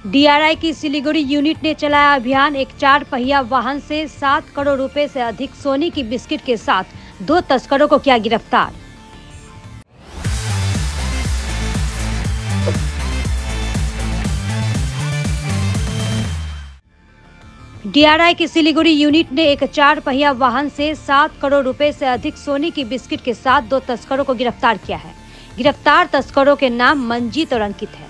DRI की Siliguri unit ने चलाया अभियान। एक 4 पहिया वाहन से 7 करोड़ रुपए से अधिक सोने की बिस्किट के साथ 2 तस्करों को किया गिरफ्तार। डीआरआई की सिलीगुड़ी यूनिट ने एक 4 पहिया वाहन से 7 करोड़ रुपए से अधिक सोने की बिस्किट के साथ 2 तस्करों को गिरफ्तार किया है। गिरफ्तार तस्करों के नाम मंजीत और अंकित है।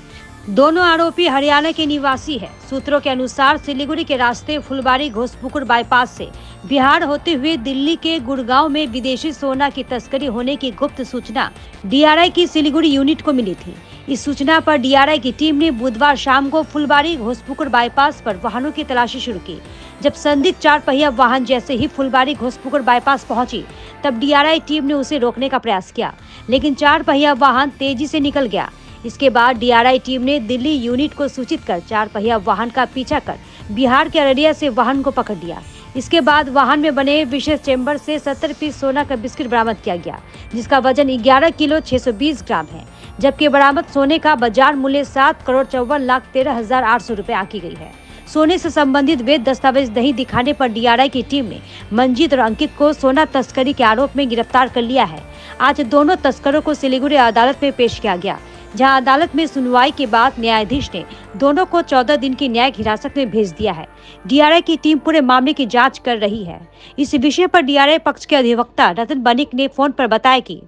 दोनों आरोपी हरियाणा के निवासी है। सूत्रों के अनुसार सिलीगुड़ी के रास्ते फुलबारी घोसपुकुर बाईपास से बिहार होते हुए दिल्ली के गुड़गांव में विदेशी सोना की तस्करी होने की गुप्त सूचना डीआरआई की सिलीगुड़ी यूनिट को मिली थी। इस सूचना पर डीआरआई की टीम ने बुधवार शाम को फुलबारी घोसपुकुर बाईपास पर वाहनों की तलाशी शुरू की। जब संदिग्ध 4 पहिया वाहन जैसे ही फुलबारी घोसपुकुर बाईपास पहुंची, तब डीआरआई टीम ने उसे रोकने का प्रयास किया, लेकिन 4 पहिया वाहन तेजी से निकल गया। इसके बाद डीआरआई टीम ने दिल्ली यूनिट को सूचित कर 4 पहिया वाहन का पीछा कर बिहार के अररिया से वाहन को पकड़ लिया। इसके बाद वाहन में बने विशेष चेंबर से 70 पीस सोना का बिस्किट बरामद किया गया, जिसका वजन 11 किलो 620 ग्राम है, जबकि बरामद सोने का बाजार मूल्य 7 करोड़ 54,13,800 रुपए आंकी गई है। सोने से संबंधित वैध दस्तावेज नहीं दिखाने पर डीआरआई की टीम ने मंजीत और अंकित को सोना तस्करी के आरोप में गिरफ्तार कर लिया है। आज दोनों तस्करों को सिलीगुड़ी अदालत में पेश किया गया, जहां अदालत में सुनवाई के बाद न्यायाधीश ने दोनों को 14 दिन की न्यायिक हिरासत में भेज दिया है। डीआरआई की टीम पूरे मामले की जांच कर रही है। इस विषय पर डीआरआई पक्ष के अधिवक्ता रतन बनिक ने फोन पर बताया कि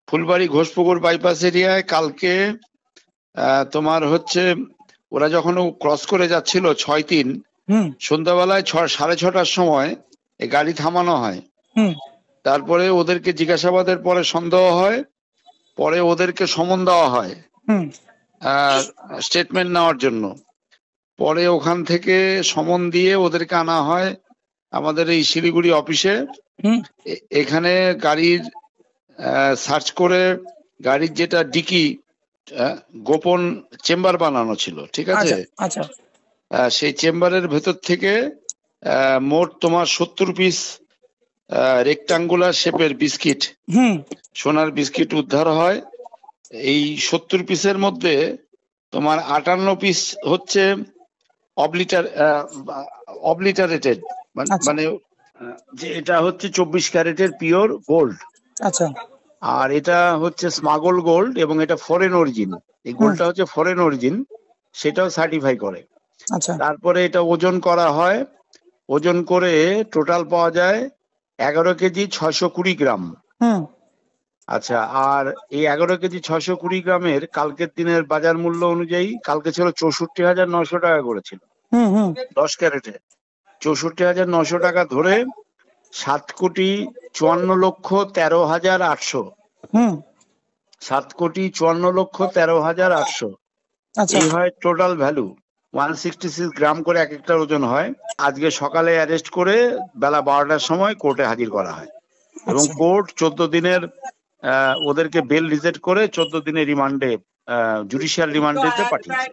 ফুলবাড়ি ঘোষপুকুর বাইপাস এরিয়ায় কালকে তোমার হচ্ছে ওরা যখন ক্রস করে যাচ্ছিল 6-3 সন্ধ্যাবেলায় 6:30টার সময় এই গাড়ি থামানো হয়। তারপরে ওদেরকে জিজ্ঞাসাবাদের পরে সন্দেহ হয়, পরে ওদেরকে সমন দেওয়া হয় স্টেটমেন্ট নেওয়ার জন্য। পরে ওখান থেকে সমন দিয়ে ওদেরকে আনা হয় আমাদের এই শিলিগুড়ি অফিসে। এখানে গাড়ির সার্চ করে গাড়ির যেটা ডিকি গোপন চেম্বার বানানো ছিল, ঠিক আছে, সেই চেম্বারের ভেতর থেকে মোট তোমার 70 পিস রেক্টাঙ্গুলার শেপের বিস্কিট, সোনার বিস্কিট উদ্ধার হয়। এই 70 পিসের মধ্যে তোমার 58 পিস হচ্ছে অবলিটারেটেড, মানে যে এটা হচ্ছে 24 ক্যারেটের পিওর গোল্ড। আচ্ছা। আর এটা হচ্ছে স্মাগল গোল্ড এবং এটা ফরেন অরিজিন। এই গোল্ডটা হচ্ছে ফরেন অরিজিন, সেটাও সার্টিফাই করে। আচ্ছা। তারপরে এটা ওজন করা হয়, ওজন করে টোটাল পাওয়া যায় 11 কেজি 620 গ্রাম। আচ্ছা, আর এই 11 কেজি 620 গ্রামের কালকের দিনের বাজার মূল্য অনুযায়ী কালকে ছিল 64,900 টাকা করেছিল 10 ক্যারেটে। 64,900 টাকা ধরে 7,54,13,800 7,54,13,800 এই হয় টোটাল ভ্যালু। 166 গ্রাম করে এক একটা ওজন হয়। আজকে সকালে অ্যারেস্ট করে বেলা 12টার সময় কোর্টে হাজির করা হয় এবং কোর্ট 14 দিনের ওদেরকে বেল রিজেক্ট করে 14 দিনের রিমান্ডে জুডিশিয়াল রিমান্ডেতে পাঠিয়েছে।